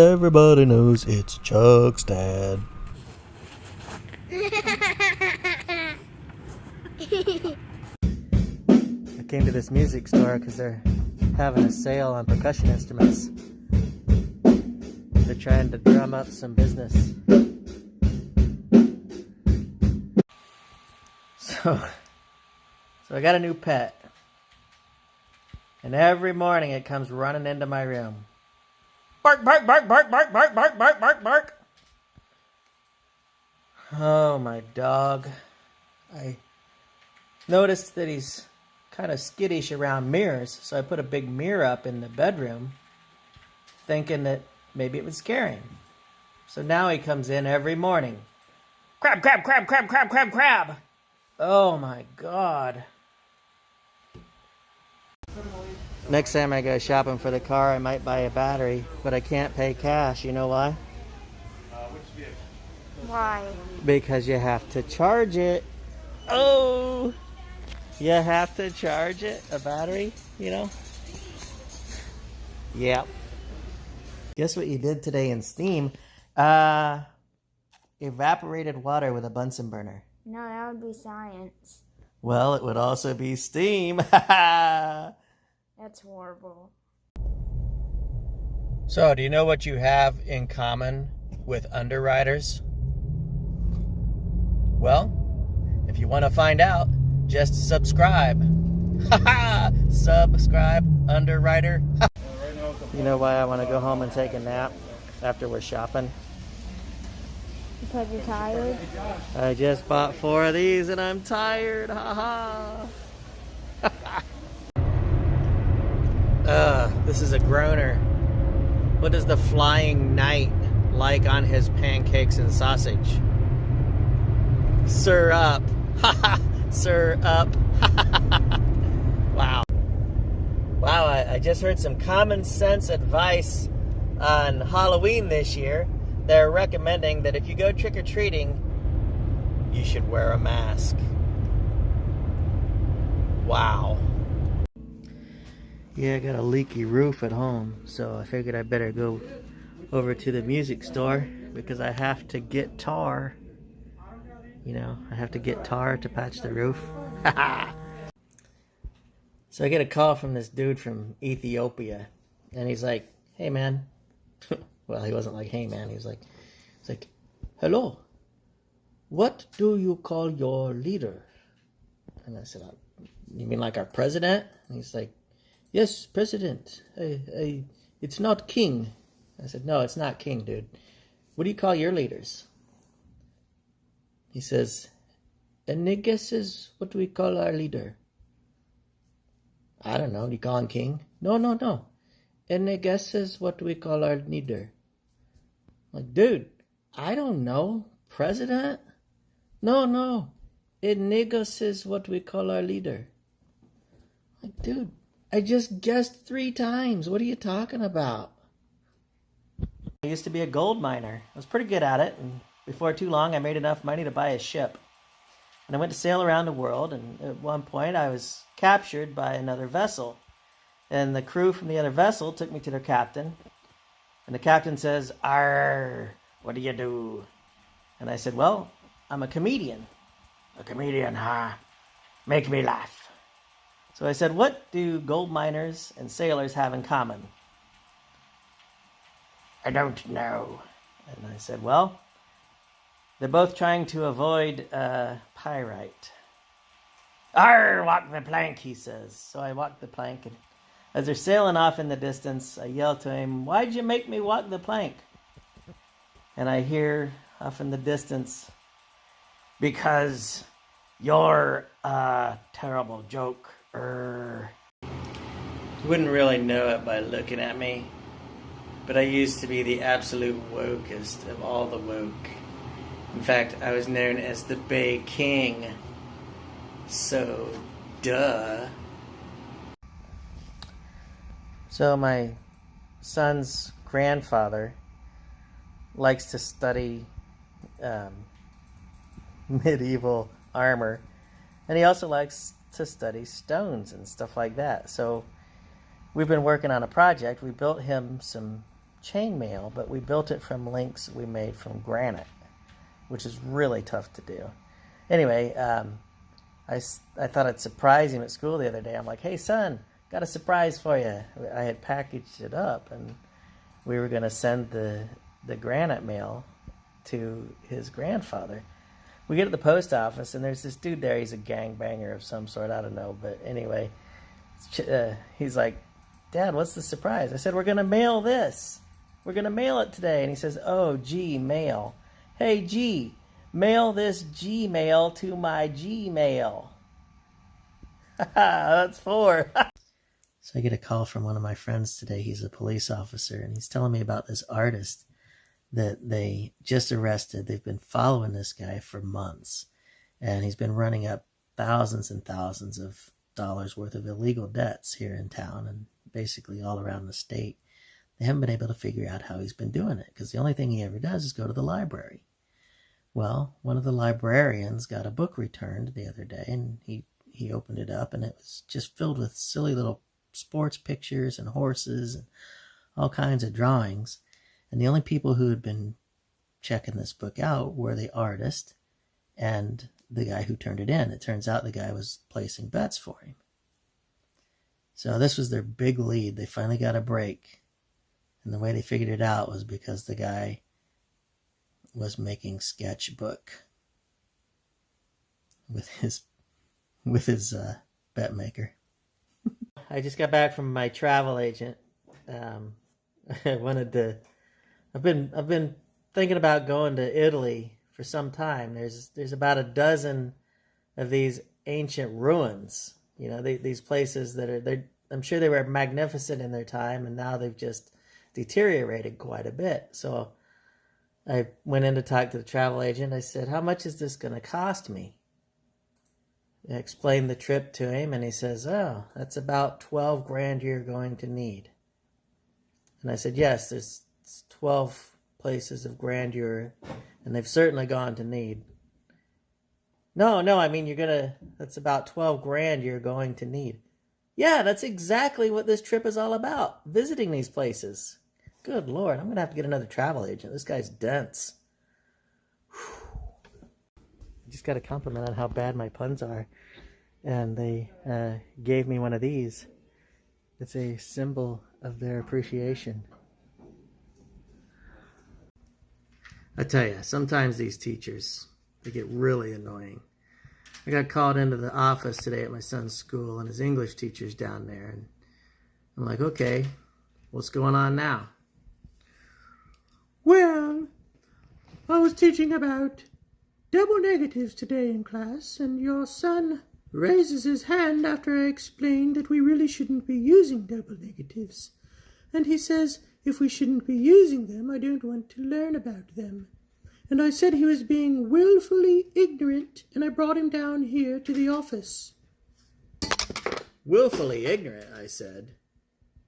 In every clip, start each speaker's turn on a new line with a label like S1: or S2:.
S1: Everybody knows it's Chuck's dad. I came to this music store because they're having a sale on percussion instruments. They're trying to drum up some business. So I got a new pet. And every morning it comes running into my room. Bark, bark, bark, bark, bark, bark, bark, bark, bark, bark. Oh, my dog. I noticed that he's kind of skittish around mirrors, so I put a big mirror up in the bedroom, thinking that maybe it would scare him. So now he comes in every morning. Crab, crab, crab, crab, crab, crab, crab. Oh, my God. Next time I go shopping for the car, I might buy a battery, but I can't pay cash. You know why?
S2: Why?
S1: Because you have to charge it. Oh! You have to charge it, a battery, you know? Yep. Guess what you did today in STEAM? Evaporated water with a Bunsen burner.
S2: No, that would be science.
S1: Well, it would also be STEAM.
S2: That's horrible.
S1: So, do you know what you have in common with underwriters? Well, if you want to find out, just subscribe. Subscribe, underwriter. You know why I want to go home and take a nap after we're shopping?
S2: Because you're tired?
S1: I just bought 4 of these and I'm tired. This is a groaner. What is the flying knight like on his pancakes and sausage? Sir up. Sir up. Wow. Wow, I just heard some common sense advice on Halloween this year. They're recommending that if you go trick-or-treating, you should wear a mask. Wow. Yeah, I got a leaky roof at home, so I figured I better go over to the music store because I have to get tar. You know, I have to get tar to patch the roof. So I get a call from this dude from Ethiopia, and he's like, "Hey, man." Well, he wasn't like, "Hey, man." He's like, "Hello. What do you call your leader?" And I said, "You mean like our president?" And he's like, "Yes, president. It's not king." I said, "No, it's not king, dude. What do you call your leaders?" He says, "Any guesses what we call our leader?" "I don't know. Do you call him king?" No. "Any guesses what we call our leader?" I'm like, dude, I don't know. President? No. Enigos is what we call our leader. I'm like, dude, I just guessed 3 times. What are you talking about? I used to be a gold miner. I was pretty good at it, and before too long I made enough money to buy a ship. And I went to sail around the world, and at one point I was captured by another vessel. And the crew from the other vessel took me to their captain. And the captain says, "Arr, what do you do?" And I said, "Well, I'm a comedian." "A comedian, huh? Make me laugh." So I said, "What do gold miners and sailors have in common?" "I don't know." And I said, "Well, they're both trying to avoid pyrite." "Arr, walk the plank," he says. So I walked the plank, and as they're sailing off in the distance, I yell to him, "Why'd you make me walk the plank?" And I hear off in the distance, "Because you're a terrible joke." You wouldn't really know it by looking at me, but I used to be the absolute wokest of all the woke. In fact, I was known as the Bay King. So, duh. So my son's grandfather likes to study medieval armor, and he also likes to study stones and stuff like that. So we've been working on a project. We built him some chainmail, but we built it from links we made from granite, which is really tough to do. Anyway, I thought I'd surprise him at school the other day. I'm like, hey, son, got a surprise for you. I had packaged it up, and we were going to send the granite mail to his grandfather. We get to the post office, and there's this dude there. He's a gangbanger of some sort. I don't know. But anyway, he's like, Dad, what's the surprise? I said, we're going to mail this. We're going to mail it today. And he says, oh, gee, mail. Hey, G, mail this Gmail to my Gmail. That's 4. So I get a call from one of my friends today. He's a police officer, and he's telling me about this artist that they just arrested. They've been following this guy for months, and he's been running up thousands and thousands of dollars worth of illegal debts here in town and basically all around the state. They haven't been able to figure out how he's been doing it, because the only thing he ever does is go to the library. Well, one of the librarians got a book returned the other day, and he opened it up, and it was just filled with silly little sports pictures and horses and all kinds of drawings. And the only people who had been checking this book out were the artist and the guy who turned it in. It turns out the guy was placing bets for him. So this was their big lead. They finally got a break. And the way they figured it out was because the guy was making sketchbook with his bet maker. I just got back from my travel agent. I wanted to. I've been thinking about going to Italy for some time. There's about a dozen of these ancient ruins. You know, these places that are. I'm sure they were magnificent in their time, and now they've just deteriorated quite a bit. So I went in to talk to the travel agent. I said, "How much is this going to cost me?" I explained the trip to him, and he says, "Oh, that's about 12 grand you're going to need." And I said, "Yes, there's 12 places of grandeur, and they've certainly gone to need." No, I mean, that's about 12 grand you're going to need. Yeah, that's exactly what this trip is all about, visiting these places. Good Lord, I'm going to have to get another travel agent. This guy's dense. Just got a compliment on how bad my puns are, and they gave me one of these. It's a symbol of their appreciation. I tell you, sometimes these teachers, they get really annoying. I got called into the office today at my son's school, and his English teacher's down there, and I'm like, okay, what's going on now? Well, I was teaching about double negatives today in class, and your son raises his hand after I explained that we really shouldn't be using double negatives. And he says, if we shouldn't be using them, I don't want to learn about them. And I said he was being willfully ignorant, and I brought him down here to the office. Willfully ignorant, I said.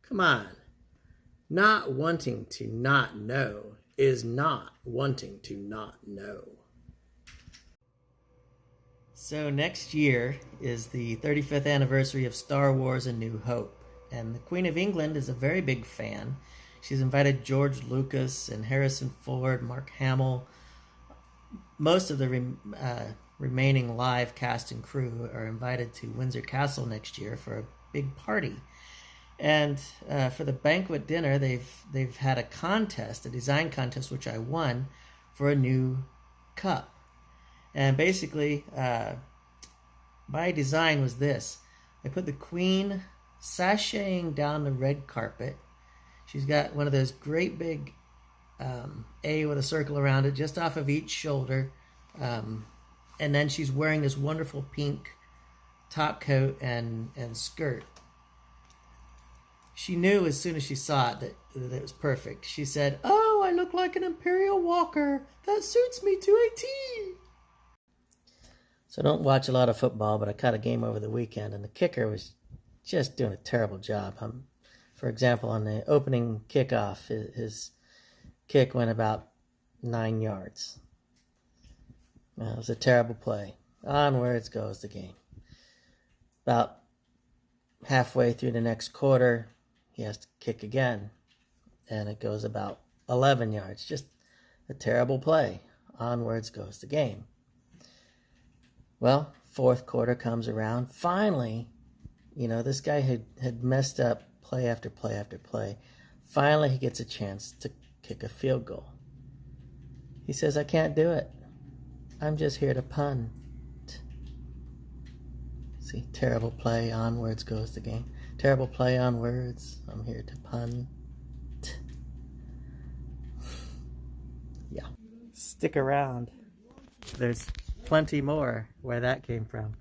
S1: Come on. Not wanting to not know is not wanting to not know. So next year is the 35th anniversary of Star Wars: A New Hope, and the Queen of England is a very big fan. She's invited George Lucas and Harrison Ford, Mark Hamill. Most of the remaining live cast and crew are invited to Windsor Castle next year for a big party. And for the banquet dinner, they've had a contest, a design contest, which I won, for a new cup. And basically, my design was this. I put the Queen sashaying down the red carpet. She's got one of those great big A with a circle around it, just off of each shoulder. And then she's wearing this wonderful pink top coat and skirt. She knew as soon as she saw it that it was perfect. She said, "Oh, I look like an Imperial Walker. That suits me to a T." So I don't watch a lot of football, but I caught a game over the weekend, and the kicker was just doing a terrible job. For example, on the opening kickoff, his kick went about 9 yards. It was a terrible play. Onwards goes the game. About halfway through the next quarter, he has to kick again. and it goes about 11 yards. Just a terrible play. Onwards goes the game. Well, fourth quarter comes around. Finally, this guy had messed up play after play after play. Finally, he gets a chance to kick a field goal. He says, I can't do it. I'm just here to punt. See, terrible play, onwards goes the game. Terrible play, onwards. I'm here to punt. Yeah. Stick around. There's plenty more where that came from.